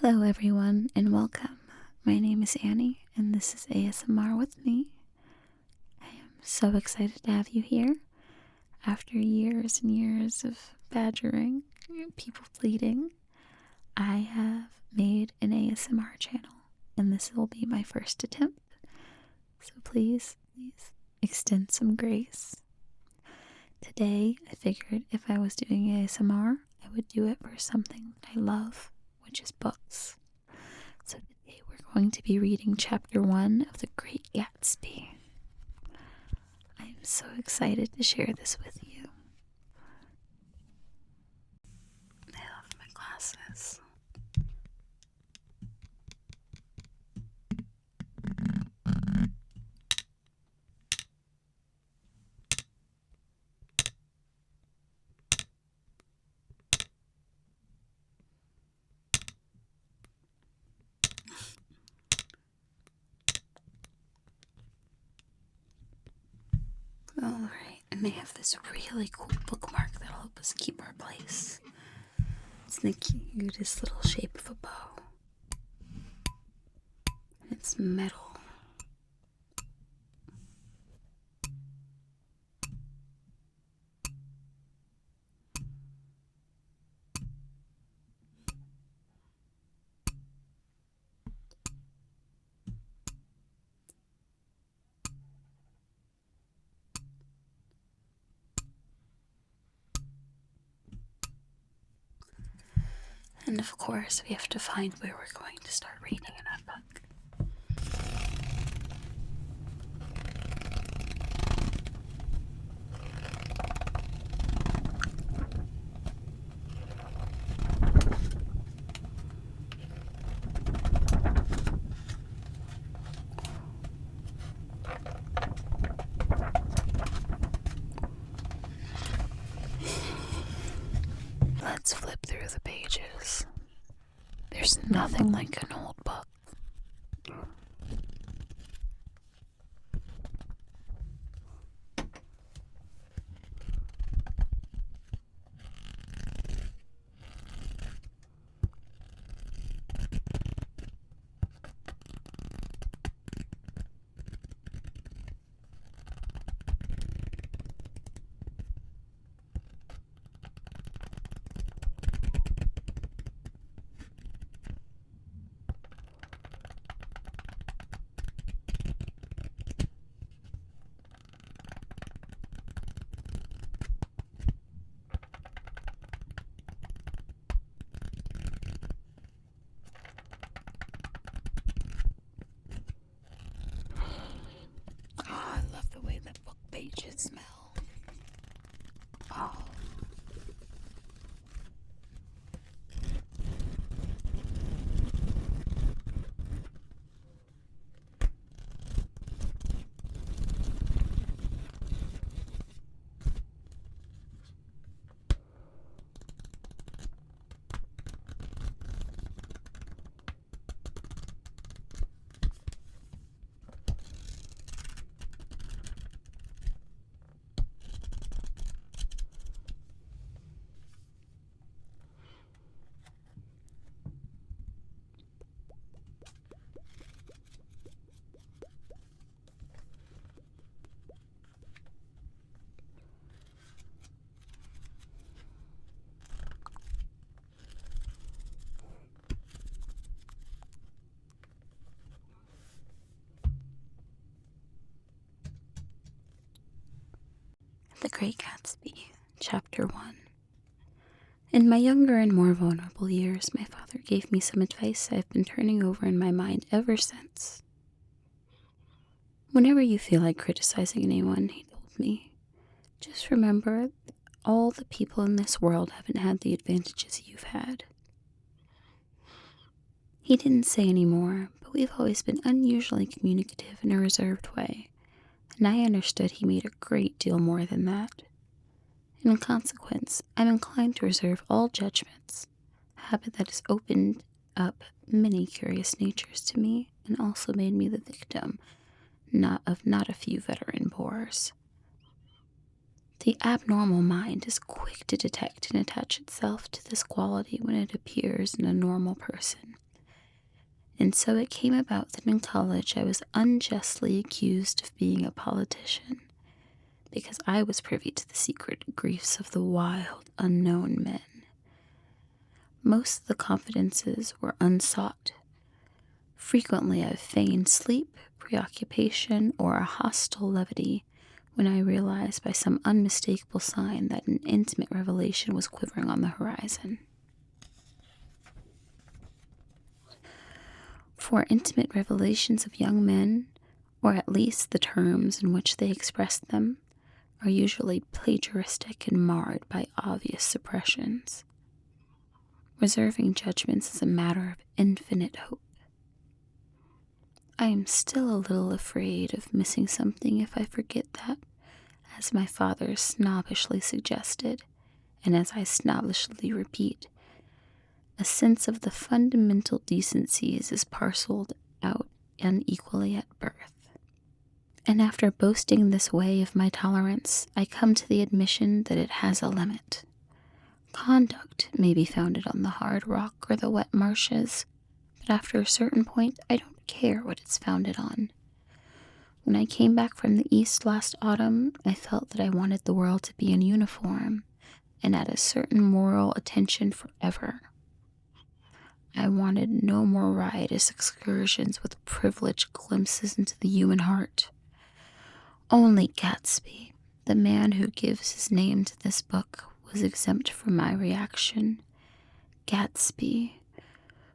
Hello everyone and welcome. My name is Annie and this is ASMR with me. I am so excited to have you here. After years and years of badgering, people pleading, I have made an ASMR channel and this will be my first attempt. So please extend some grace. Today I figured if I was doing ASMR, I would do it for something that I love, which is books. So today we're going to be reading chapter 1 of The Great Gatsby. I am so excited to share this with you. I love my glasses. Alright, and they have this really cool bookmark that'll help us keep our place. It's the cutest little shape of a bow. And it's metal. And of course, we have to find where we're going to start reading in that book. Let's flip through the pages. There's nothing like an old book. Pages smell. Oh. The Great Gatsby, Chapter 1. In my younger and more vulnerable years, my father gave me some advice I've been turning over in my mind ever since. Whenever you feel like criticizing anyone, he told me, just remember that all the people in this world haven't had the advantages you've had. He didn't say any more, but we've always been unusually communicative in a reserved way. And I understood he made a great deal more than that. In consequence, I'm inclined to reserve all judgments, a habit that has opened up many curious natures to me and also made me the victim not a few veteran bores. The abnormal mind is quick to detect and attach itself to this quality when it appears in a normal person, And so it came about that in college I was unjustly accused of being a politician because I was privy to the secret griefs of the wild, unknown men. Most of the confidences were unsought. Frequently I feigned sleep, preoccupation, or a hostile levity when I realized by some unmistakable sign that an intimate revelation was quivering on the horizon. For intimate revelations of young men, or at least the terms in which they express them, are usually plagiaristic and marred by obvious suppressions. Reserving judgments is a matter of infinite hope. I am still a little afraid of missing something if I forget that, as my father snobbishly suggested, and as I snobbishly repeat, a sense of the fundamental decencies is parceled out unequally at birth. And after boasting this way of my tolerance, I come to the admission that it has a limit. Conduct may be founded on the hard rock or the wet marshes, but after a certain point, I don't care what it's founded on. When I came back from the East last autumn, I felt that I wanted the world to be in uniform and at a certain moral attention forever. I wanted no more riotous excursions with privileged glimpses into the human heart. Only Gatsby, the man who gives his name to this book, was exempt from my reaction. Gatsby,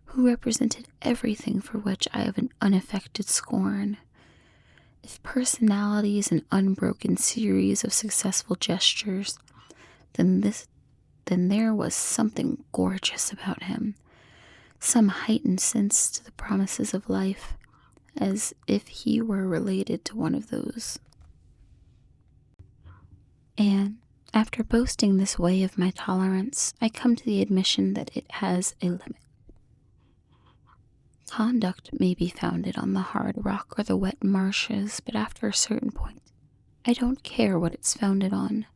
who represented everything for which I have an unaffected scorn. If personality is an unbroken series of successful gestures, then there was something gorgeous about him, some heightened sense to the promises of life, as if he were related to one of those. And after boasting this way of my tolerance, I come to the admission that it has a limit. Conduct may be founded on the hard rock or the wet marshes, but after a certain point, I don't care what it's founded on.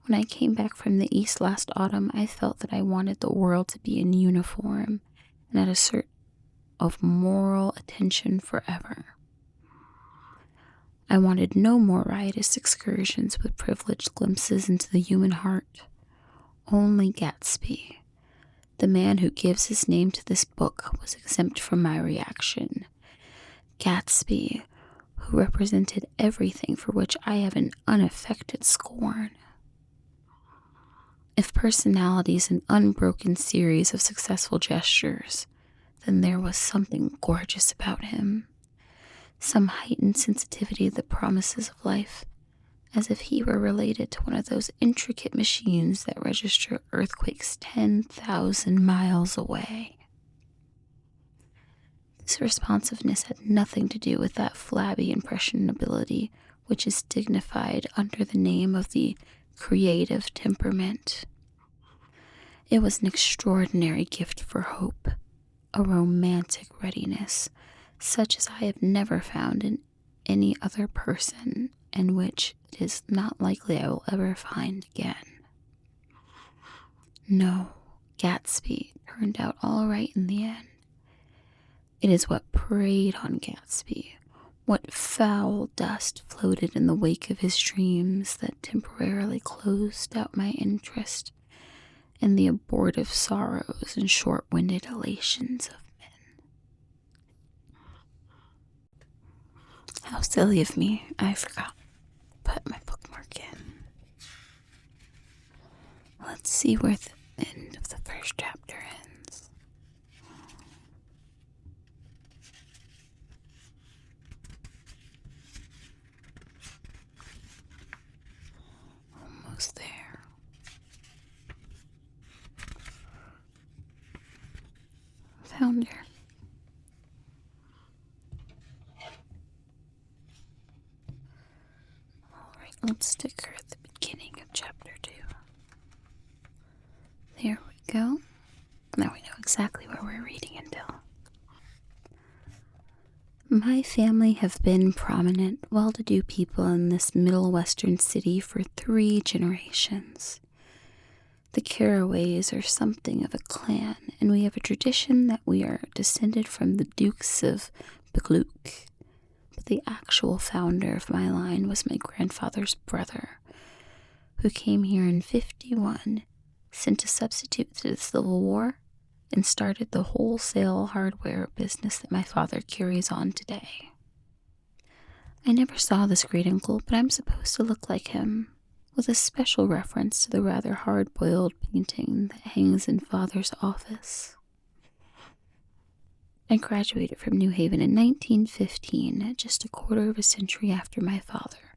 When I came back from the East last autumn, I felt that I wanted the world to be in uniform and at a sort of moral attention forever. I wanted no more riotous excursions with privileged glimpses into the human heart. Only Gatsby, the man who gives his name to this book, was exempt from my reaction. Gatsby, who represented everything for which I have an unaffected scorn. If personality is an unbroken series of successful gestures, then there was something gorgeous about him, some heightened sensitivity of the promises of life, as if he were related to one of those intricate machines that register earthquakes 10,000 miles away. This responsiveness had nothing to do with that flabby impressionability which is dignified under the name of the creative temperament. It was an extraordinary gift for hope, a romantic readiness, such as I have never found in any other person, and which it is not likely I will ever find again. No, Gatsby turned out all right in the end. It is what preyed on Gatsby, what foul dust floated in the wake of his dreams that temporarily closed out my interest in the abortive sorrows and short-winded elations of men. How silly of me, I forgot to put my bookmark in. Let's see where the end of the first chapter ends. Almost there. Found her. Alright, let's stick her at the beginning of chapter 2. There we go. Now we know exactly where we're reading until. My family have been prominent, well-to-do people in this middle western city for 3 generations. The Carraways are something of a clan, and we have a tradition that we are descended from the Dukes of Buccleuch. But the actual founder of my line was my grandfather's brother, who came here in 51, sent a substitute to the Civil War, and started the wholesale hardware business that my father carries on today. I never saw this great uncle, but I'm supposed to look like him, with a special reference to the rather hard-boiled painting that hangs in Father's office. I graduated from New Haven in 1915, just a quarter of a century after my father,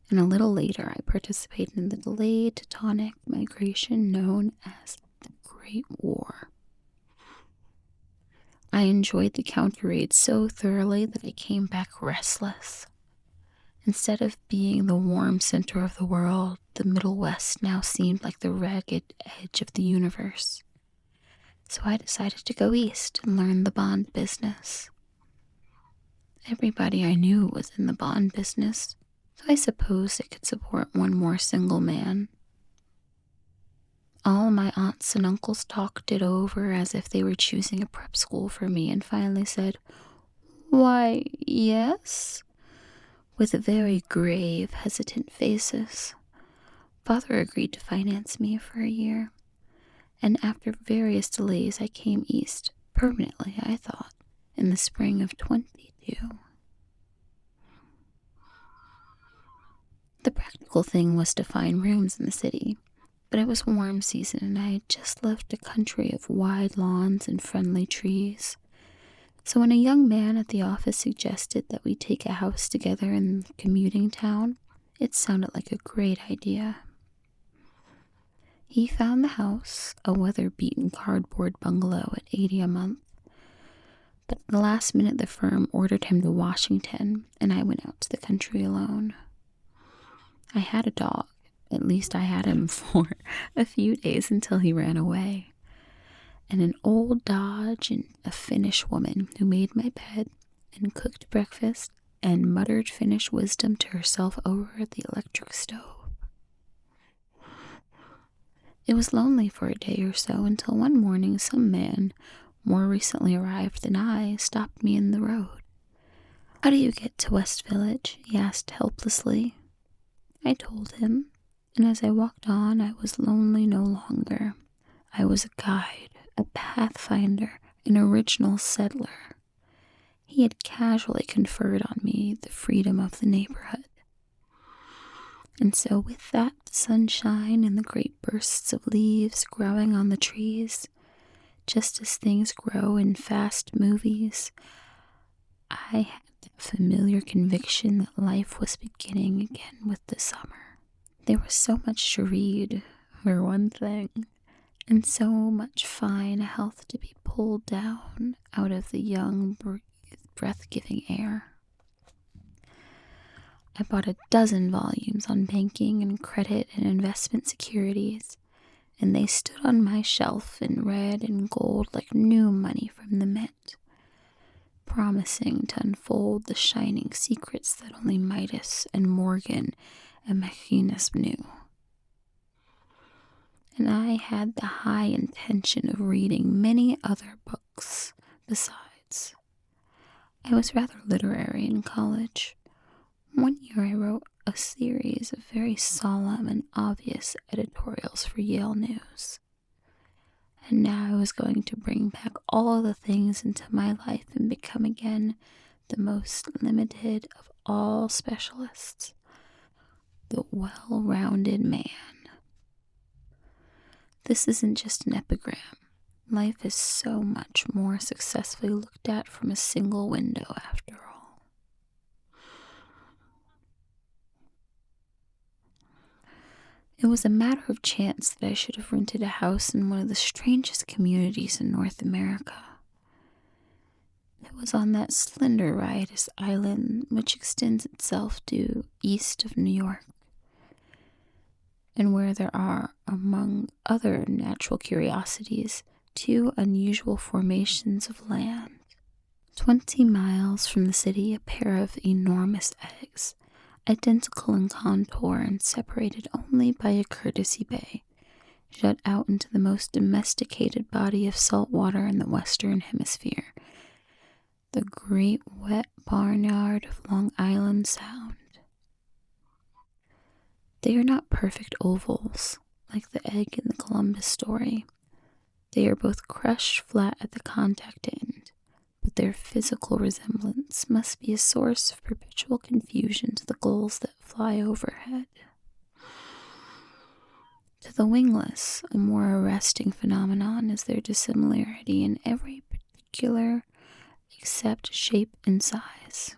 and a little later I participated in the delayed Teutonic migration known as the Great War. I enjoyed the counter raids so thoroughly that I came back restless. Instead of being the warm center of the world, the Middle West now seemed like the ragged edge of the universe. So I decided to go east and learn the bond business. Everybody I knew was in the bond business, so I supposed it could support one more single man. All my aunts and uncles talked it over as if they were choosing a prep school for me and finally said, "Why, yes," with very grave, hesitant faces. Father agreed to finance me for a year, and after various delays I came east, permanently I thought, in the spring of 22. The practical thing was to find rooms in the city, but it was warm season and I had just left a country of wide lawns and friendly trees. So when a young man at the office suggested that we take a house together in the commuting town, it sounded like a great idea. He found the house, a weather-beaten cardboard bungalow at $80 a month. But at the last minute the firm ordered him to Washington, and I went out to the country alone. I had a dog. At least I had him for a few days until he ran away. And an old Dodge and a Finnish woman who made my bed and cooked breakfast and muttered Finnish wisdom to herself over the electric stove. It was lonely for a day or so until one morning some man, more recently arrived than I, stopped me in the road. "How do you get to West Village?" he asked helplessly. I told him, and as I walked on, I was lonely no longer. I was a guide, a pathfinder, an original settler. He had casually conferred on me the freedom of the neighborhood. And so with that sunshine and the great bursts of leaves growing on the trees, just as things grow in fast movies, I had that familiar conviction that life was beginning again with the summer. There was so much to read, for one thing, and so much fine health to be pulled down out of the young, breath-giving air. I bought a dozen volumes on banking and credit and investment securities, and they stood on my shelf in red and gold like new money from the mint, promising to unfold the shining secrets that only Midas and Morgan and Machinus knew. And I had the high intention of reading many other books besides. I was rather literary in college. One year I wrote a series of very solemn and obvious editorials for Yale News. And now I was going to bring back all the things into my life and become again the most limited of all specialists, the well-rounded man. This isn't just an epigram. Life is so much more successfully looked at from a single window after all. It was a matter of chance that I should have rented a house in one of the strangest communities in North America. It was on that slender riotous island which extends itself due east of New York, and where there are, among other natural curiosities, 2 unusual formations of land. 20 miles from the city, a pair of enormous eggs, identical in contour and separated only by a courtesy bay, jut out into the most domesticated body of salt water in the Western Hemisphere, the Great Wet Barnyard of Long Island Sound. They are not perfect ovals, like the egg in the Columbus story. They are both crushed flat at the contact end, but their physical resemblance must be a source of perpetual confusion to the gulls that fly overhead. To the wingless, a more arresting phenomenon is their dissimilarity in every particular except shape and size.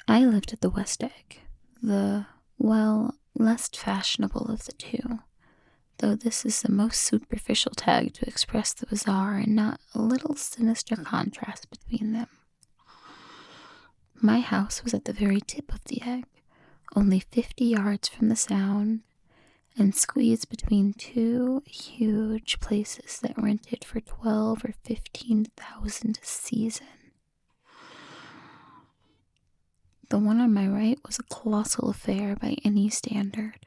I lived at the West Egg, the, well, less fashionable of the two, though this is the most superficial tag to express the bizarre and not a little sinister contrast between them. My house was at the very tip of the egg, only 50 yards from the Sound, and squeezed between two huge places that rented for $12,000 or $15,000 a season. The one on my right was a colossal affair by any standard.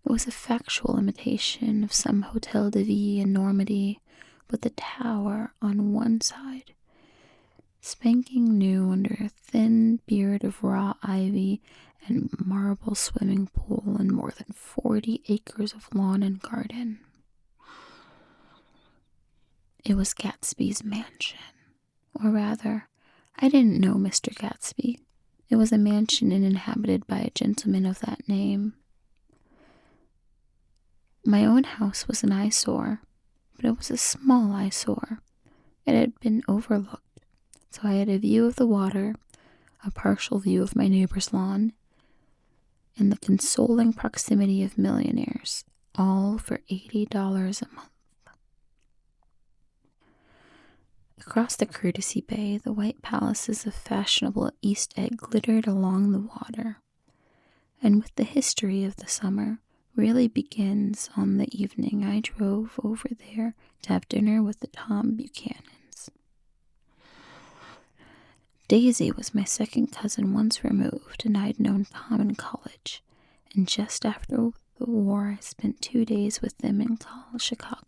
It was a factual imitation of some Hotel de Ville in Normandy, with the tower on one side, spanking new under a thin beard of raw ivy and marble swimming pool and more than 40 acres of lawn and garden. It was Gatsby's mansion. Or rather, I didn't know Mr. Gatsby. It was a mansion inhabited by a gentleman of that name. My own house was an eyesore, but it was a small eyesore. It had been overlooked, so I had a view of the water, a partial view of my neighbor's lawn, and the consoling proximity of millionaires, all for $80 a month. Across the Courtesy Bay, the white palaces of fashionable East Egg glittered along the water, and with the history of the summer really begins on the evening I drove over there to have dinner with the Tom Buchanans. Daisy was my second cousin once removed, and I'd known Tom in college, and just after the war I spent 2 days with them in Chicago.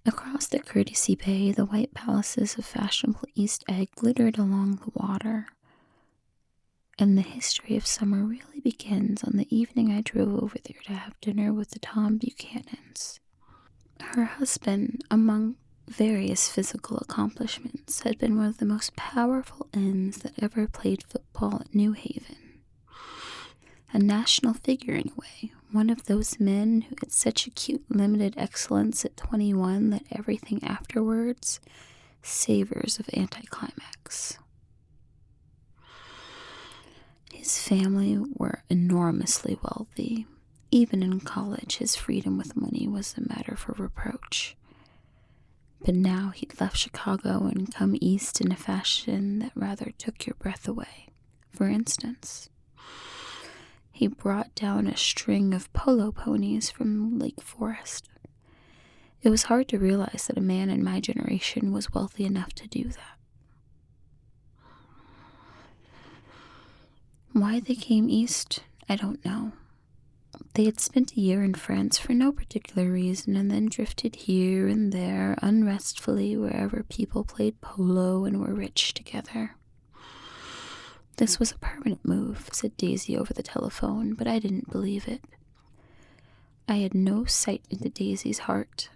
Across the Courtesy Bay, the white palaces of fashionable East Egg glittered along the water, and the history of summer really begins on the evening I drove over there to have dinner with the Tom Buchanans. Her husband, among various physical accomplishments, had been one of the most powerful ends that ever played football at New Haven. A national figure in a way, one of those men who had such acute limited excellence at 21 that everything afterwards savors of anticlimax. His family were enormously wealthy. Even in college, his freedom with money was a matter for reproach. But now he'd left Chicago and come east in a fashion that rather took your breath away. For instance, he brought down a string of polo ponies from Lake Forest. It was hard to realize that a man in my generation was wealthy enough to do that. Why they came east, I don't know. They had spent a year in France for no particular reason and then drifted here and there unrestfully wherever people played polo and were rich together. This was a permanent move, said Daisy over the telephone, but I didn't believe it. I had no sight into Daisy's heart,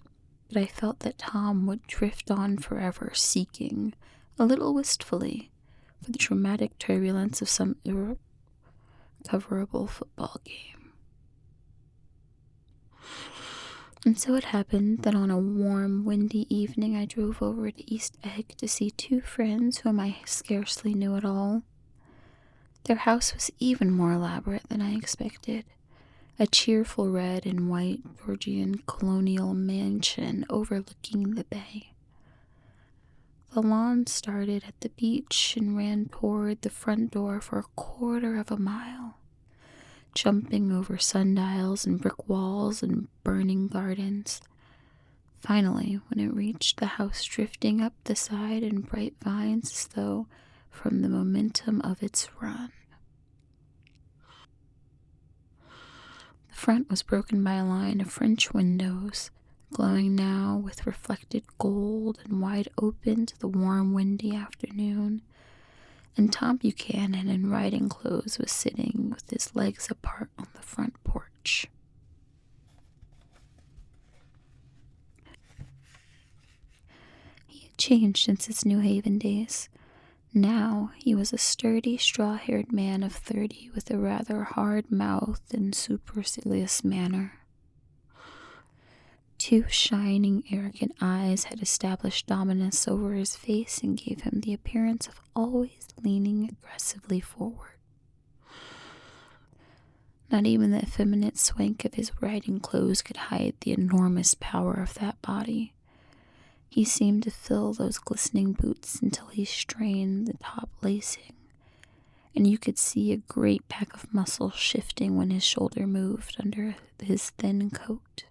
but I felt that Tom would drift on forever, seeking, a little wistfully, for the dramatic turbulence of some irrecoverable football game. And so it happened that on a warm, windy evening I drove over to East Egg to see two friends whom I scarcely knew at all. Their house was even more elaborate than I expected. A cheerful red and white Georgian colonial mansion overlooking the bay. The lawn started at the beach and ran toward the front door for 1/4 of a mile, jumping over sundials and brick walls and burning gardens. Finally, when it reached the house, drifting up the side in bright vines as though from the momentum of its run. The front was broken by a line of French windows, glowing now with reflected gold and wide open to the warm, windy afternoon, and Tom Buchanan in riding clothes was sitting with his legs apart on the front porch. He had changed since his New Haven days. Now he was a sturdy, straw-haired man of 30 with a rather hard mouth and supercilious manner. 2 shining, arrogant eyes had established dominance over his face and gave him the appearance of always leaning aggressively forward. Not even the effeminate swank of his riding clothes could hide the enormous power of that body. He seemed to fill those glistening boots until he strained the top lacing, and you could see a great pack of muscles shifting when his shoulder moved under his thin coat.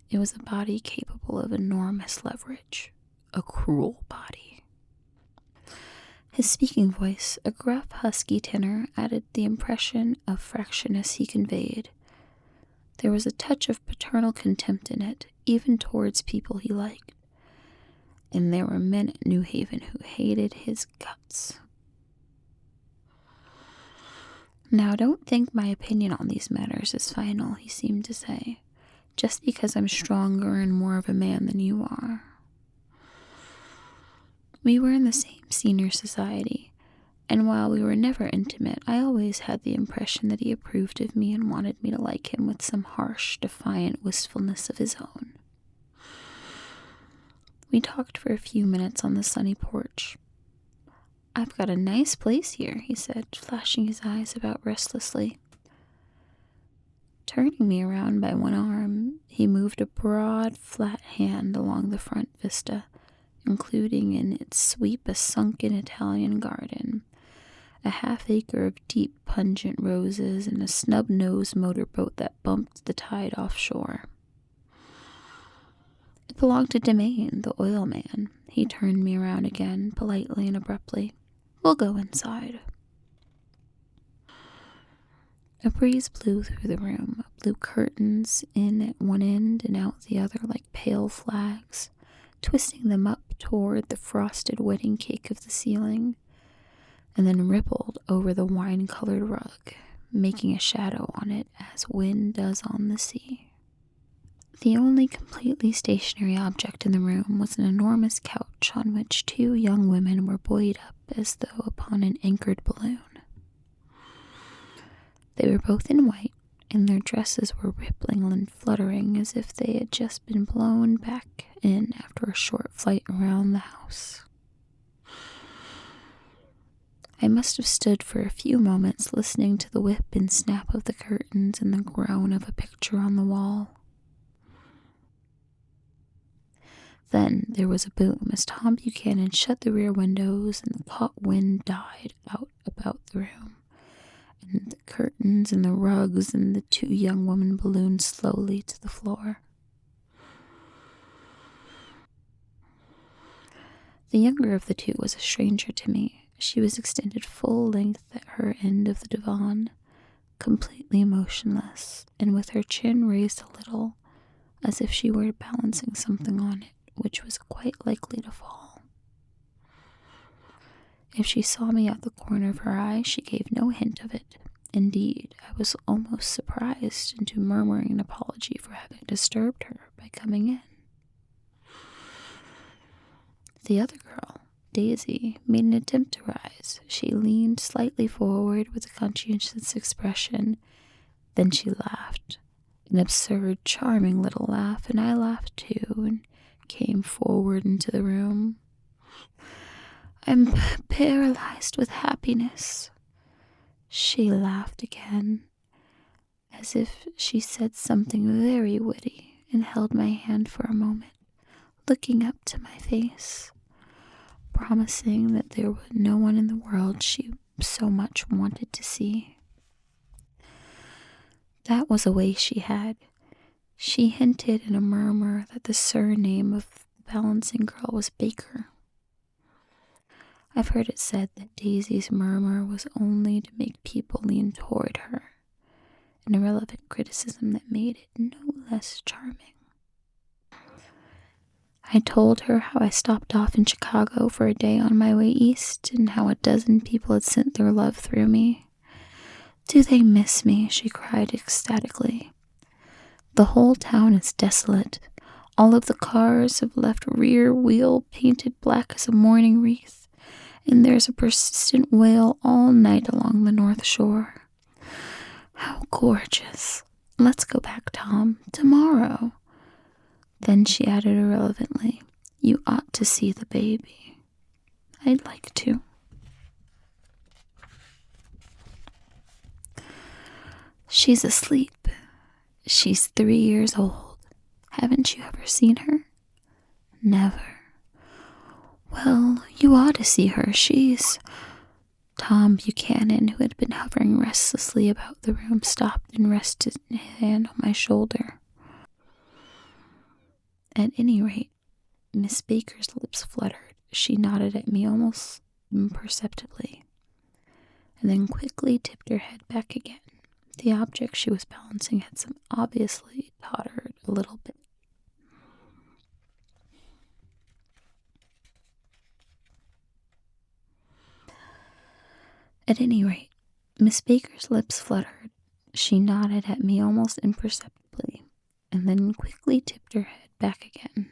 It was a body capable of enormous leverage, a cruel body. His speaking voice, a gruff, husky tenor, added the impression of fractiousness he conveyed. There was a touch of paternal contempt in it, even towards people he liked. And there were men at New Haven who hated his guts. Now, don't think my opinion on these matters is final, he seemed to say, just because I'm stronger and more of a man than you are. We were in the same senior society, and while we were never intimate, I always had the impression that he approved of me and wanted me to like him with some harsh, defiant wistfulness of his own. We talked for a few minutes on the sunny porch. "I've got a nice place here," he said, flashing his eyes about restlessly. Turning me around by one arm, he moved a broad, flat hand along the front vista, including in its sweep a sunken Italian garden, a half-acre of deep, pungent roses, and a snub-nosed motorboat that bumped the tide offshore. It belonged to Demain, the oil man. He turned me around again, politely and abruptly. "We'll go inside." A breeze blew through the room, blew curtains in at one end and out the other like pale flags, twisting them up toward the frosted wedding cake of the ceiling, and then rippled over the wine-colored rug, making a shadow on it as wind does on the sea. The only completely stationary object in the room was an enormous couch on which 2 young women were buoyed up as though upon an anchored balloon. They were both in white, and their dresses were rippling and fluttering as if they had just been blown back in after a short flight around the house. I must have stood for a few moments listening to the whip and snap of the curtains and the groan of a picture on the wall. Then there was a boom as Tom Buchanan shut the rear windows and the hot wind died out about the room, and the curtains and the rugs and the 2 young women ballooned slowly to the floor. The younger of the 2 was a stranger to me. She was extended full length at her end of the divan, completely motionless, and with her chin raised a little, as if she were balancing something on it, which was quite likely to fall. If she saw me out the corner of her eye, she gave no hint of it. Indeed, I was almost surprised into murmuring an apology for having disturbed her by coming in. The other girl, Daisy, made an attempt to rise. She leaned slightly forward with a conscientious expression. Then she laughed, an absurd, charming little laugh, and I laughed too, and came forward into the room. "I'm paralyzed with happiness." She laughed again, as if she said something very witty, and held my hand for a moment, looking up to my face, promising that there was no one in the world she so much wanted to see. That was a way she had. She hinted in a murmur that the surname of the balancing girl was Baker. I've heard it said that Daisy's murmur was only to make people lean toward her, an irrelevant criticism that made it no less charming. I told her how I stopped off in Chicago for a day on my way east and how a dozen people had sent their love through me. "Do they miss me?" she cried ecstatically. "The whole town is desolate. All of the cars have left rear wheel painted black as a mourning wreath, and there's a persistent wail all night along the North Shore. How gorgeous. Let's go back, Tom, tomorrow." Then she added irrelevantly, "You ought to see the baby." "I'd like to." "She's asleep. She's 3 years old. Haven't you ever seen her?" "Never." "Well, you ought to see her. She's—" Tom Buchanan, who had been hovering restlessly about the room, stopped and rested his hand on my shoulder. At any rate, Miss Baker's lips fluttered. She nodded at me almost imperceptibly, and then quickly tipped her head back again. The object she was balancing had some obviously tottered a little bit. At any rate, Miss Baker's lips fluttered. She nodded at me almost imperceptibly, and then quickly tipped her head back again.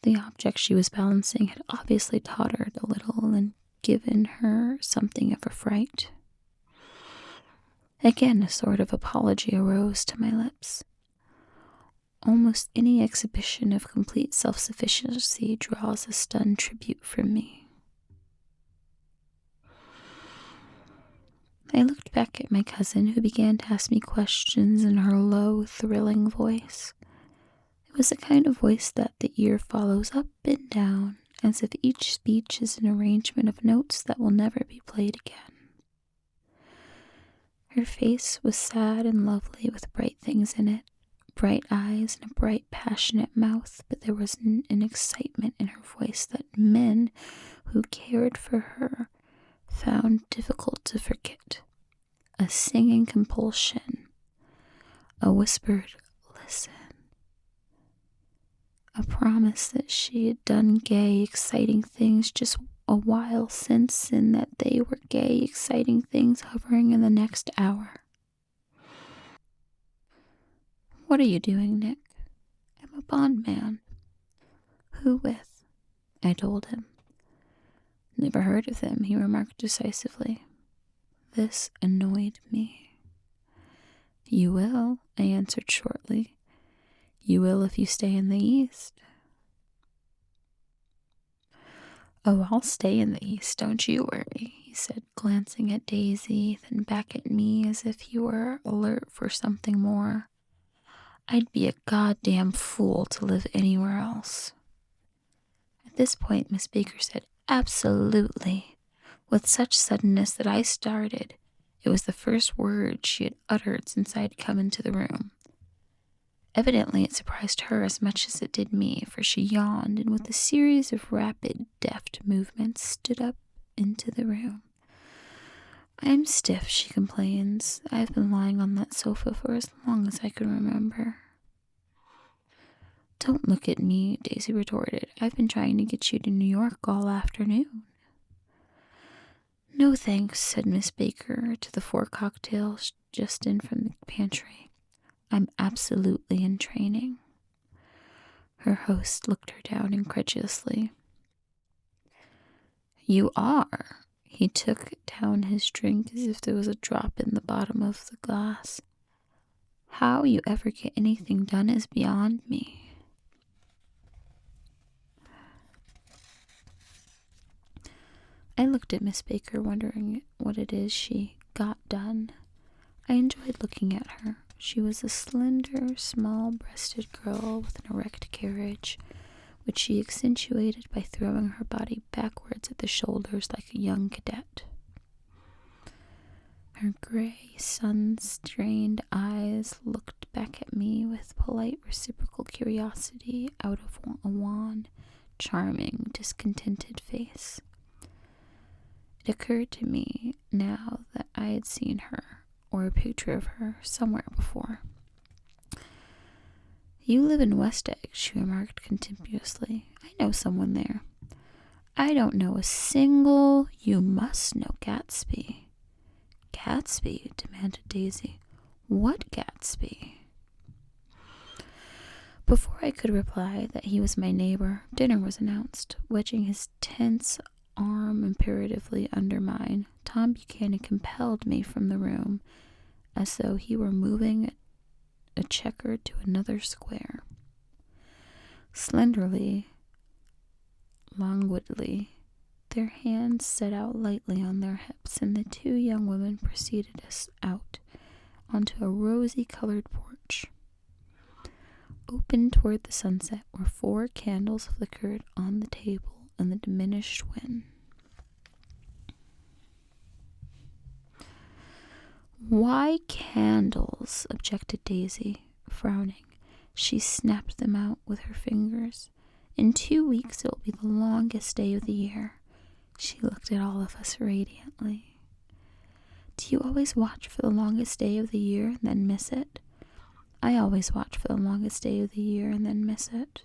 The object she was balancing had obviously tottered a little and given her something of a fright. Again, a sort of apology arose to my lips. Almost any exhibition of complete self-sufficiency draws a stunned tribute from me. I looked back at my cousin, who began to ask me questions in her low, thrilling voice. It was the kind of voice that the ear follows up and down, as if each speech is an arrangement of notes that will never be played again. Her face was sad and lovely, with bright things in it, bright eyes and a bright, passionate mouth, but there was an excitement in her voice that men who cared for her found difficult to forget. A singing compulsion, a whispered "listen," a promise that she had done gay, exciting things just a while since, and that they were gay, exciting things hovering in the next hour. "What are you doing, Nick?" "I'm a bondman." "Who with?" I told him. "Never heard of them," he remarked decisively. This annoyed me. "You will," I answered shortly. "You will if you stay in the East." "Oh, I'll stay in the East, don't you worry," he said, glancing at Daisy, then back at me as if he were alert for something more. "I'd be a goddamn fool to live anywhere else." At this point, Miss Baker said, "Absolutely," with such suddenness that I started. It was the first word she had uttered since I had come into the room. Evidently it surprised her as much as it did me, for she yawned and with a series of rapid, deft movements stood up into the room. "I'm stiff," she complains. "I've been lying on that sofa for as long as I can remember." "Don't look at me," Daisy retorted. "I've been trying to get you to New York all afternoon." "No thanks," said Miss Baker to the 4 cocktails just in from the pantry. "I'm absolutely in training." Her host looked her down incredulously. "You are?" He took down his drink as if there was a drop in the bottom of the glass. "How you ever get anything done is beyond me." I looked at Miss Baker, wondering what it is she got done. I enjoyed looking at her. She was a slender, small-breasted girl with an erect carriage, which she accentuated by throwing her body backwards at the shoulders like a young cadet. Her gray, sun-strained eyes looked back at me with polite reciprocal curiosity out of a wan, charming, discontented face. It occurred to me now that I had seen her, or a picture of her, somewhere before. "You live in West Egg," she remarked contemptuously. "I know someone there." "I don't know a single—" "You must know Gatsby." "Gatsby?" demanded Daisy. "What Gatsby?" Before I could reply that he was my neighbor, dinner was announced. Wedging his tense arm imperatively under mine, Tom Buchanan compelled me from the room, as though he were moving a checker to another square. Slenderly, languidly, their hands set out lightly on their hips, and the two young women preceded us out onto a rosy-colored porch. Open toward the sunset where 4 candles flickered on the table in the diminished wind. "Why candles?" objected Daisy, frowning. She snapped them out with her fingers. "In 2 weeks it will be the longest day of the year." She looked at all of us radiantly. "Do you always watch for the longest day of the year and then miss it?" "I always watch for the longest day of the year and then miss it."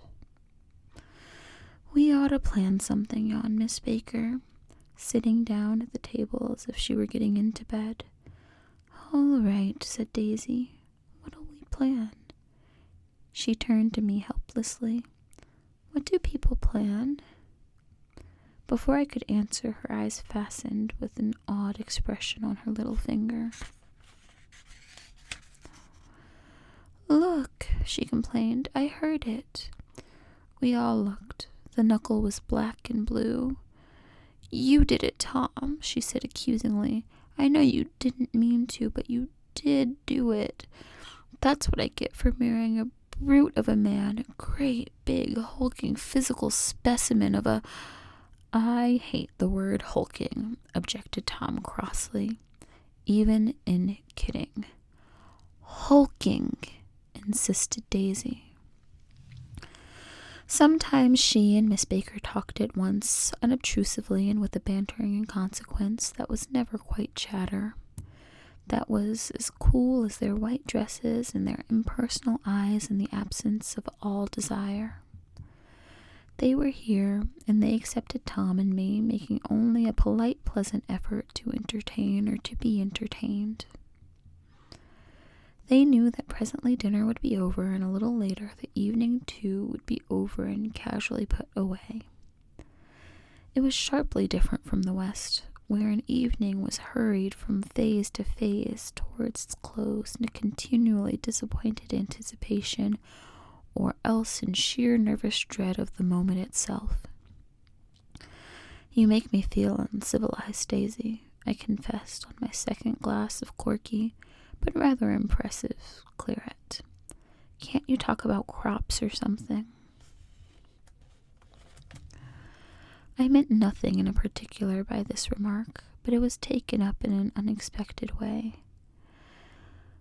"We ought to plan something," yawned Miss Baker, sitting down at the table as if she were getting into bed. "All right," said Daisy. "What'll we plan?" She turned to me helplessly. "What do people plan?" Before I could answer, her eyes fastened with an odd expression on her little finger. "Look," she complained. "I heard it." We all looked. The knuckle was black and blue. "You did it, Tom," she said accusingly. "I know you didn't mean to, but you did do it. That's what I get for marrying a brute of a man, a great, big, hulking, physical specimen of a—" "I hate the word hulking," objected Tom crossly, "even in kidding." "Hulking," insisted Daisy. Sometimes she and Miss Baker talked at once, unobtrusively and with a bantering inconsequence that was never quite chatter, that was as cool as their white dresses and their impersonal eyes in the absence of all desire. They were here, and they accepted Tom and me, making only a polite, pleasant effort to entertain or to be entertained. They knew that presently dinner would be over, and a little later the evening too would be over and casually put away. It was sharply different from the West, where an evening was hurried from phase to phase towards its close in a continually disappointed anticipation, or else in sheer nervous dread of the moment itself. "You make me feel uncivilized, Daisy," I confessed on my second glass of corky, but rather impressive, claret. "Can't you talk about crops or something?" I meant nothing in particular by this remark, but it was taken up in an unexpected way.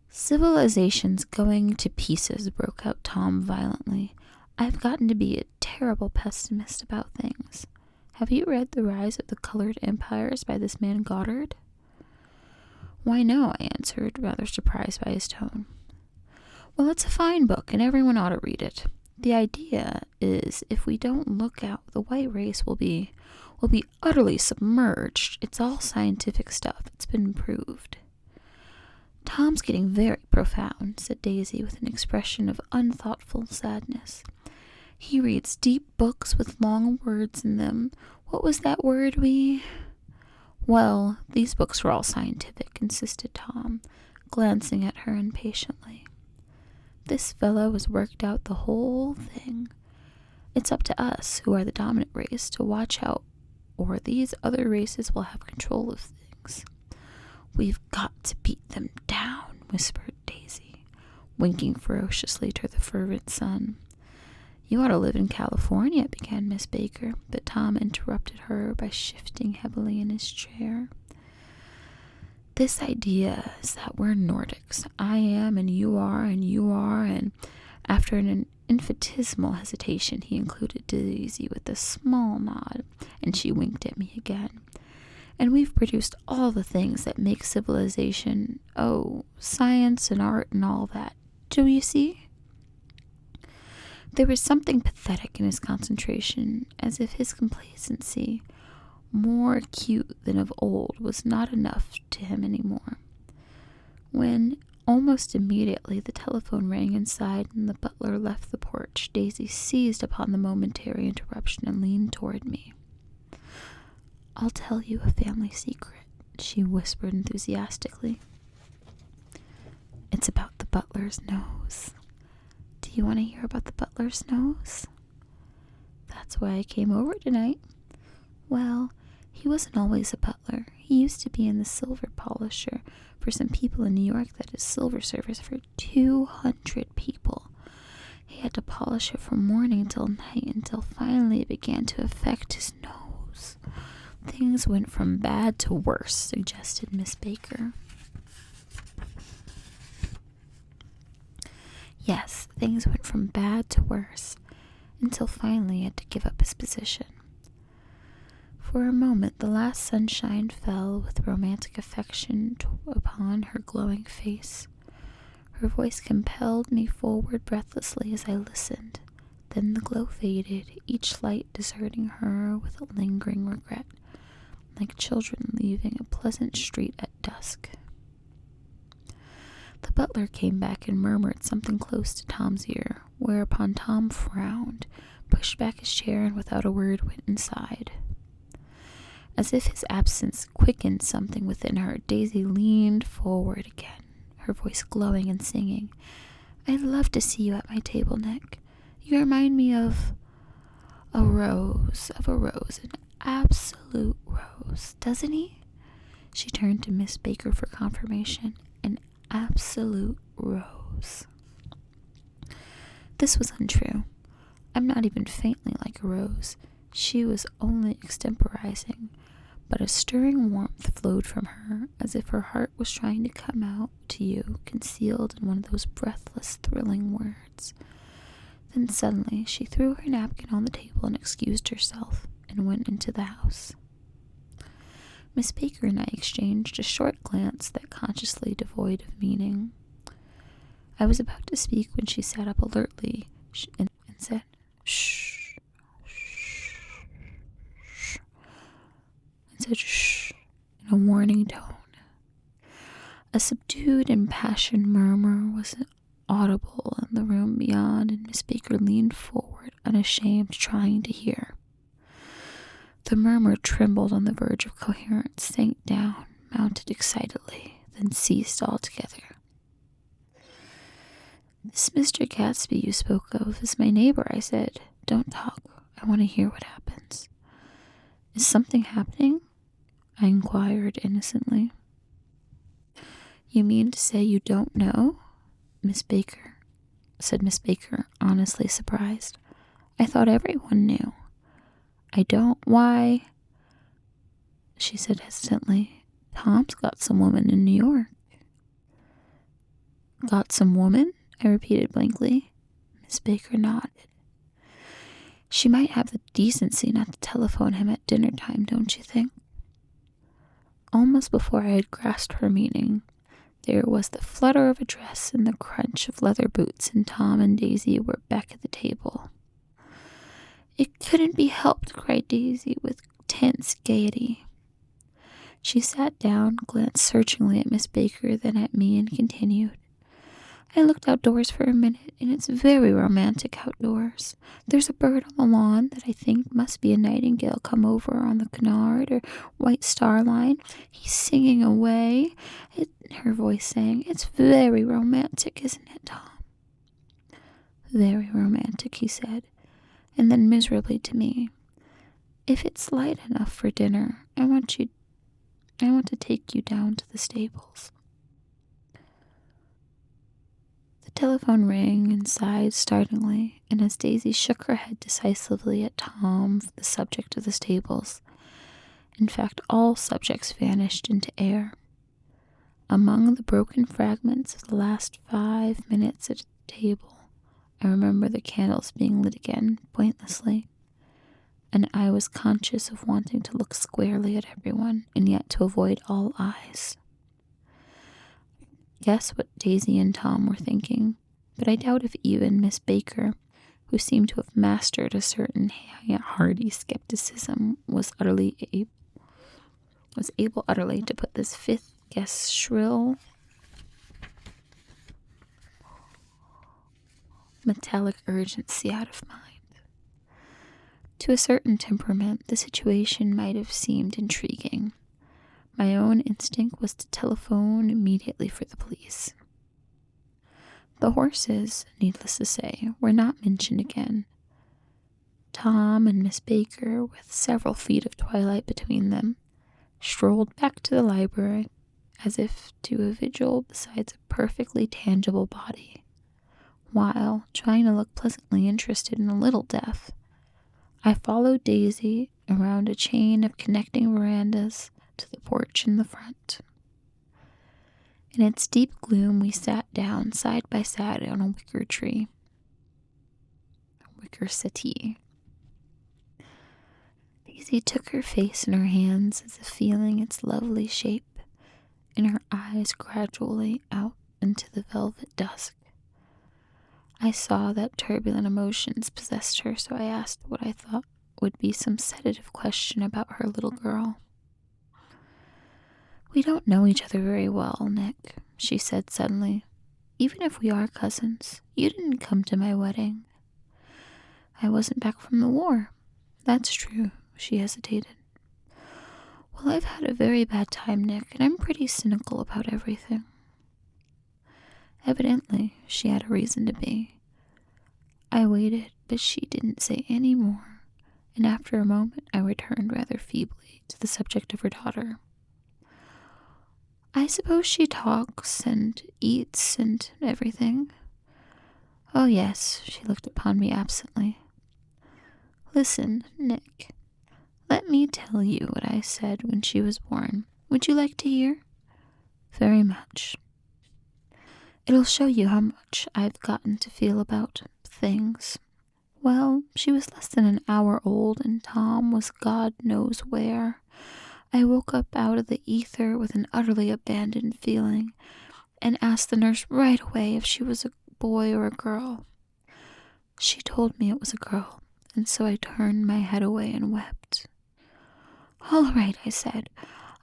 "Civilization's going to pieces," broke out Tom violently. "I've gotten to be a terrible pessimist about things. Have you read The Rise of the Colored Empires by this man Goddard?" "Why, no," I answered, rather surprised by his tone. "Well, it's a fine book, and everyone ought to read it. The idea is, if we don't look out, the white race will be utterly submerged. It's all scientific stuff. It's been proved." "Tom's getting very profound," said Daisy with an expression of unthoughtful sadness. "He reads deep books with long words in them. What was that word we—" "Well, these books were all scientific," insisted Tom, glancing at her impatiently. "This fellow has worked out the whole thing. It's up to us, who are the dominant race, to watch out, or these other races will have control of things." "We've got to beat them down," whispered Daisy, winking ferociously to the fervent sun. "You ought to live in California," began Miss Baker, but Tom interrupted her by shifting heavily in his chair. "This idea is that we're Nordics. I am, and you are, and after an infinitesimal hesitation, he included Daisy with a small nod, and she winked at me again. And we've produced all the things that make civilization, science and art and all that. Do you see? There was something pathetic in his concentration, as if his complacency, more acute than of old, was not enough to him anymore. When, almost immediately, the telephone rang inside and the butler left the porch, Daisy seized upon the momentary interruption and leaned toward me. "I'll tell you a family secret," she whispered enthusiastically. "It's about the butler's nose. Do you want to hear about the butler's nose?" "That's why I came over tonight." "Well, he wasn't always a butler. He used to be in the silver polisher for some people in New York that is silver service for 200 people. He had to polish it from morning till night until finally it began to affect his nose. Things went from bad to worse," suggested Miss Baker. "Yes, things went from bad to worse, until finally he had to give up his position." For a moment the last sunshine fell with romantic affection upon her glowing face. Her voice compelled me forward breathlessly as I listened. Then the glow faded, each light deserting her with a lingering regret, like children leaving a pleasant street at dusk. The butler came back and murmured something close to Tom's ear, whereupon Tom frowned, pushed back his chair, and without a word went inside. As if his absence quickened something within her, Daisy leaned forward again, her voice glowing and singing. "I'd love to see you at my table, Nick. You remind me of a rose, an absolute rose, doesn't he?" She turned to Miss Baker for confirmation. "An absolute rose." This was untrue. I'm not even faintly like a rose. She was only extemporizing, but a stirring warmth flowed from her, as if her heart was trying to come out to you, concealed in one of those breathless, thrilling words. Then suddenly she threw her napkin on the table and excused herself, and went into the house. Miss Baker and I exchanged a short glance that consciously devoid of meaning. I was about to speak when she sat up alertly and said, "Shh, shh, shh," and said "shh" in a warning tone. A subdued, impassioned murmur was audible in the room beyond, and Miss Baker leaned forward, unashamed, trying to hear. The murmur trembled on the verge of coherence, sank down, mounted excitedly, then ceased altogether. "This Mr. Gatsby you spoke of is my neighbor," I said. "Don't talk. I want to hear what happens." "Is something happening?" I inquired innocently. "You mean to say you don't know?" said Miss Baker, honestly surprised. "I thought everyone knew." "I don't. Why," she said hesitantly, "Tom's got some woman in New York." "Got some woman?" I repeated blankly. Miss Baker nodded. "She might have the decency not to telephone him at dinner time, don't you think?" Almost before I had grasped her meaning, there was the flutter of a dress and the crunch of leather boots, and Tom and Daisy were back at the table. "It couldn't be helped," cried Daisy with tense gaiety. She sat down, glanced searchingly at Miss Baker, then at me, and continued. "I looked outdoors for a minute, and it's very romantic outdoors. There's a bird on the lawn that I think must be a nightingale come over on the canard or white star line. He's singing away." Her voice sang. "It's very romantic, isn't it, Tom?" "Very romantic," he said, and then miserably to me, "If it's light enough for dinner, I want to take you down to the stables." The telephone rang and sighed startlingly, and as Daisy shook her head decisively at Tom for the subject of the stables, in fact all subjects vanished into air. Among the broken fragments of the last 5 minutes at the table, I remember the candles being lit again, pointlessly. and I was conscious of wanting to look squarely at everyone and yet to avoid all eyes. Guess what Daisy and Tom were thinking, but I doubt if even Miss Baker, who seemed to have mastered a certain hardy skepticism, was able utterly to put this fifth guest's shrill, metallic urgency out of mind. To a certain temperament, the situation might have seemed intriguing. My own instinct was to telephone immediately for the police. The horses, needless to say, were not mentioned again. Tom and Miss Baker, with several feet of twilight between them, strolled back to the library as if to a vigil beside a perfectly tangible body, while, trying to look pleasantly interested and a little deaf, I followed Daisy around a chain of connecting verandas to the porch in the front. In its deep gloom, we sat down side by side on a wicker settee. Daisy took her face in her hands as if feeling its lovely shape, and her eyes gradually out into the velvet dusk. I saw that turbulent emotions possessed her, so I asked what I thought would be some sedative question about her little girl. "We don't know each other very well, Nick," she said suddenly. "Even if we are cousins, you didn't come to my wedding." "I wasn't back from the war." "That's true," she hesitated. "Well, I've had a very bad time, Nick, and I'm pretty cynical about everything." Evidently, she had a reason to be. I waited, but she didn't say any more, and after a moment I returned rather feebly to the subject of her daughter. "I suppose she talks and eats and everything?" "Oh, yes," she looked upon me absently. "Listen, Nick, let me tell you what I said when she was born. Would you like to hear?" "Very much." "It'll show you how much I've gotten to feel about things. Well, she was less than an hour old, and Tom was God knows where. I woke up out of the ether with an utterly abandoned feeling, and asked the nurse right away if she was a boy or a girl. She told me it was a girl, and so I turned my head away and wept. 'All right,' I said.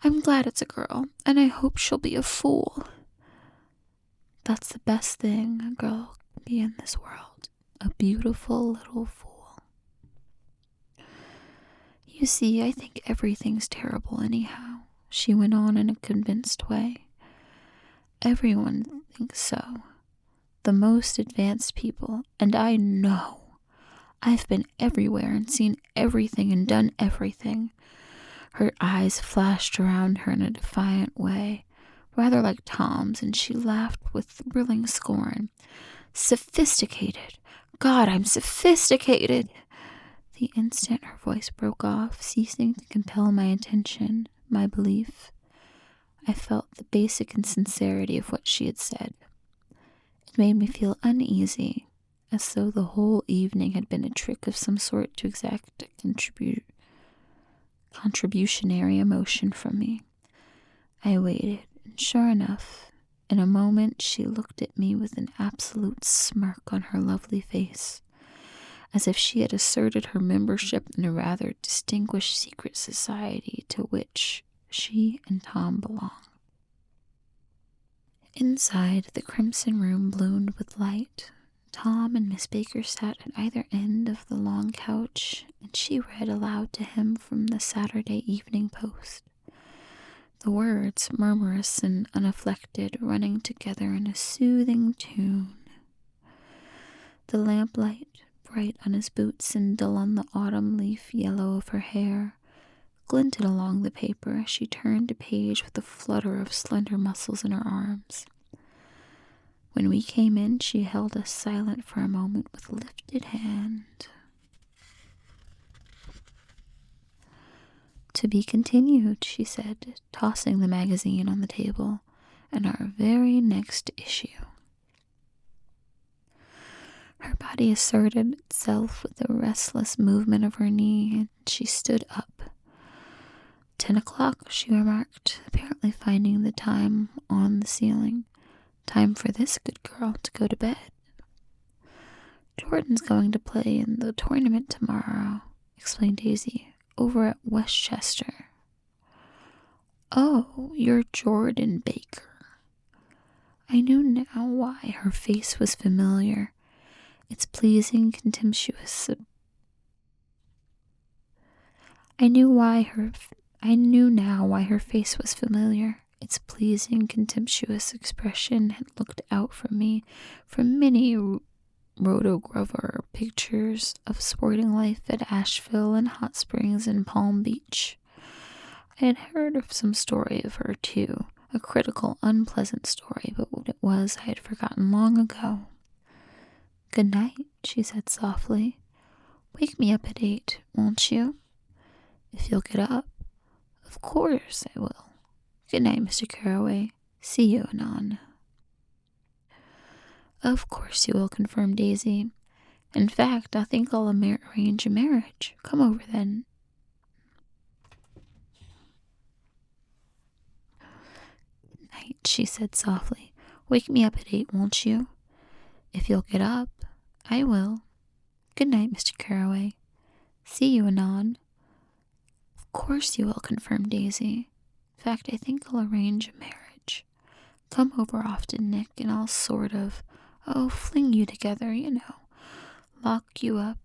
'I'm glad it's a girl, and I hope she'll be a fool.' That's the best thing a girl can be in this world, a beautiful little fool. You see, I think everything's terrible anyhow," she went on in a convinced way. "Everyone thinks so. The most advanced people, and I know. I've been everywhere and seen everything and done everything." Her eyes flashed around her in a defiant way, rather like Tom's, and she laughed with thrilling scorn. "Sophisticated! God, I'm sophisticated!" The instant her voice broke off, ceasing to compel my attention, my belief, I felt the basic insincerity of what she had said. It made me feel uneasy, as though the whole evening had been a trick of some sort to exact a contributionary emotion from me. I waited, and sure enough, in a moment she looked at me with an absolute smirk on her lovely face, as if she had asserted her membership in a rather distinguished secret society to which she and Tom belong. Inside, the crimson room bloomed with light. Tom and Miss Baker sat at either end of the long couch, and she read aloud to him from the Saturday Evening Post, the words murmurous and unaffected, running together in a soothing tune. The lamplight, bright on his boots and dull on the autumn leaf yellow of her hair, glinted along the paper as she turned a page with a flutter of slender muscles in her arms. When we came in, she held us silent for a moment with lifted hand. "To be continued," she said, tossing the magazine on the table, "and our very next issue." Her body asserted itself with a restless movement of her knee, and she stood up. 10 o'clock, she remarked, apparently finding the time on the ceiling. Time for this good girl to go to bed. Jordan's going to play in the tournament tomorrow, explained Daisy, over at Westchester. Oh, you're Jordan Baker. I knew now why her face was familiar. Its pleasing, contemptuous. I knew now why her face was familiar. Its pleasing, contemptuous expression had looked out for me from many rotograver pictures of sporting life at Asheville and Hot Springs and Palm Beach. I had heard of some story of her, too, a critical, unpleasant story, but what it was I had forgotten long ago. Good night, she said softly. Wake me up at 8, won't you? If you'll get up. Of course I will. Good night, Mr. Carraway. See you anon. Of course you will, confirmed Daisy. In fact, I think I'll arrange a marriage. Come over then. Good night, she said softly. Wake me up at 8, won't you? If you'll get up, I will. Good night, Mr. Carraway. See you anon. Of course you will, confirmed Daisy. In fact, I think I'll arrange a marriage. Come over often, Nick, and I'll fling you together, Lock you up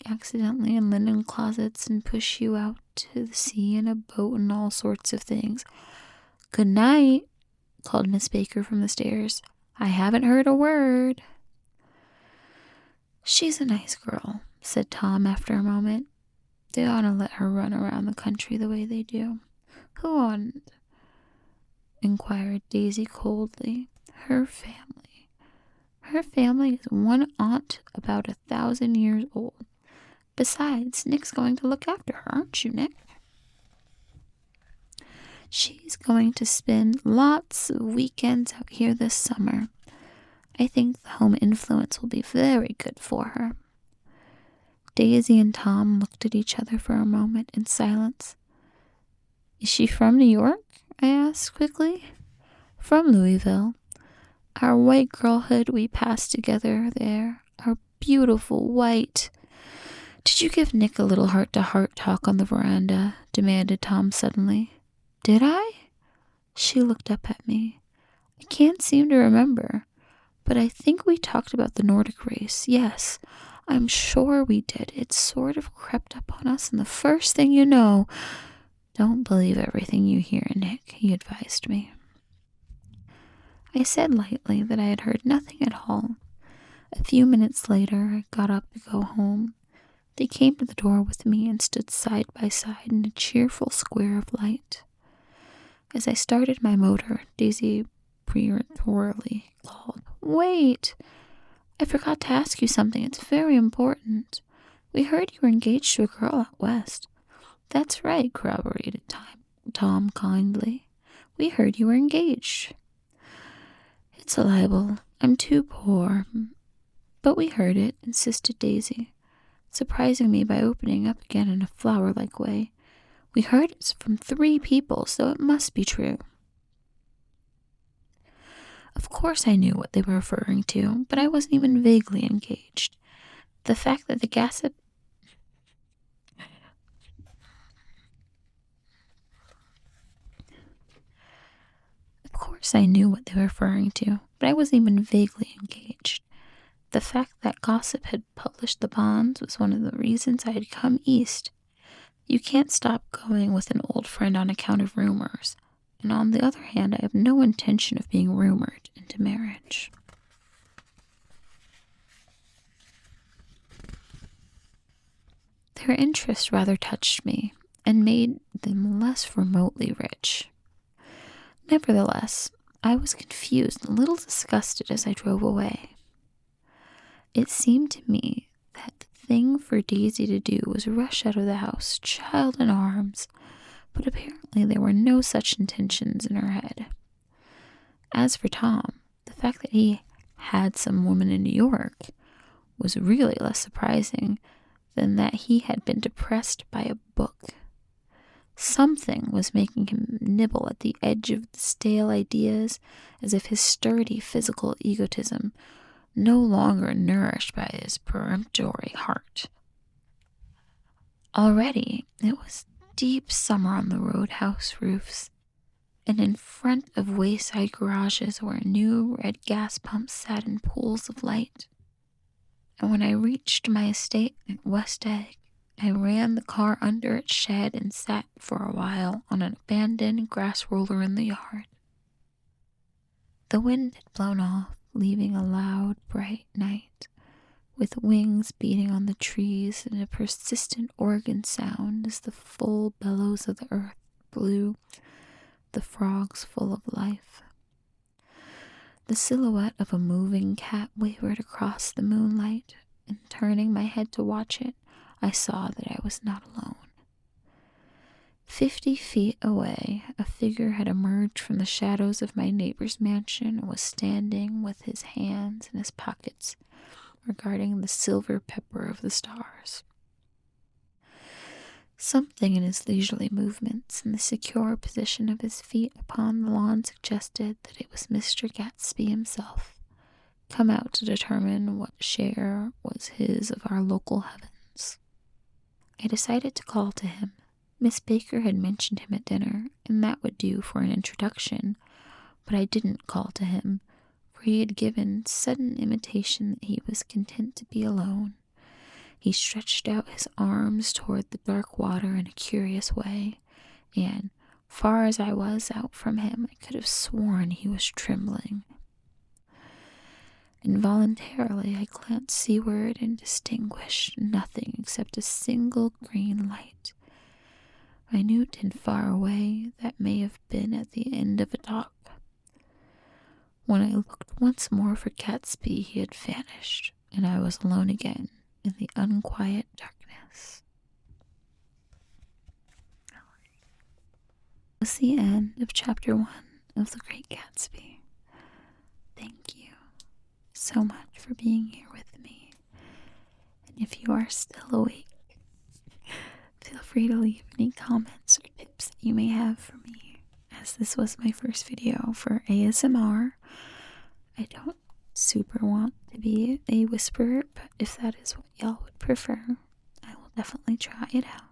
accidentally in linen closets and push you out to the sea in a boat and all sorts of things. Good night, called Miss Baker from the stairs. I haven't heard a word. She's a nice girl, said Tom after a moment. They ought to let her run around the country the way they do. Who oughtn't? Inquired Daisy coldly. Her family. Her family is one aunt about 1,000 years old. Besides, Nick's going to look after her, aren't you, Nick? She's going to spend lots of weekends out here this summer. I think the home influence will be very good for her. Daisy and Tom looked at each other for a moment in silence. Is she from New York? I asked quickly. From Louisville. Our white girlhood we passed together there. Our beautiful white. Did you give Nick a little heart-to-heart talk on the veranda? Demanded Tom suddenly. Did I? She looked up at me. I can't seem to remember, but I think we talked about the Nordic race. Yes, I'm sure we did. It sort of crept up on us, and the first thing you know... Don't believe everything you hear, Nick, he advised me. I said lightly that I had heard nothing at all. A few minutes later, I got up to go home. They came to the door with me and stood side by side in a cheerful square of light. As I started my motor, Daisy peremptorily called, Wait! I forgot to ask you something. It's very important. We heard you were engaged to a girl out west. That's right, corroborated Tom kindly. We heard you were engaged. It's a libel. I'm too poor. But we heard it, insisted Daisy, surprising me by opening up again in a flower-like way. We heard it from 3 people, so it must be true. Of course I knew what they were referring to, but I wasn't even vaguely engaged. The fact that the gossip... Of course I knew what they were referring to, but I wasn't even vaguely engaged. The fact that gossip had published the bonds was one of the reasons I had come east. You can't stop going with an old friend on account of rumors, and on the other hand, I have no intention of being rumored into marriage. Their interest rather touched me, and made them less remotely rich. Nevertheless, I was confused and a little disgusted as I drove away. It seemed to me that the thing for Daisy to do was rush out of the house, child in arms, but apparently there were no such intentions in her head. As for Tom, the fact that he had some woman in New York was really less surprising than that he had been depressed by a book. Something was making him nibble at the edge of the stale ideas, as if his sturdy physical egotism no longer nourished by his peremptory heart. Already it was deep summer on the roadhouse roofs, and in front of wayside garages where new red gas pumps sat in pools of light. And when I reached my estate at West Egg, I ran the car under its shed and sat for a while on an abandoned grass roller in the yard. The wind had blown off, leaving a loud, bright night, with wings beating on the trees and a persistent organ sound as the full bellows of the earth blew, the frogs full of life. The silhouette of a moving cat wavered across the moonlight, and turning my head to watch it, I saw that I was not alone. 50 feet away, a figure had emerged from the shadows of my neighbor's mansion and was standing with his hands in his pockets, regarding the silver pepper of the stars. Something in his leisurely movements and the secure position of his feet upon the lawn suggested that it was Mr. Gatsby himself, come out to determine what share was his of our local heavens. I decided to call to him. Miss Baker had mentioned him at dinner, and that would do for an introduction, but I didn't call to him, for he had given sudden intimation that he was content to be alone. He stretched out his arms toward the dark water in a curious way, and, far as I was out from him, I could have sworn he was trembling. Involuntarily, I glanced seaward and distinguished nothing except a single green light, minute and far away, that may have been at the end of a dock. When I looked once more for Gatsby, he had vanished, and I was alone again in the unquiet darkness. That was the end of chapter 1 of The Great Gatsby. Thank you so much for being here with me. And if you are still awake, feel free to leave any comments or tips that you may have for me, as this was my first video for ASMR. I don't super want to be a whisperer, but if that is what y'all would prefer, I will definitely try it out.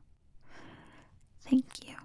Thank you.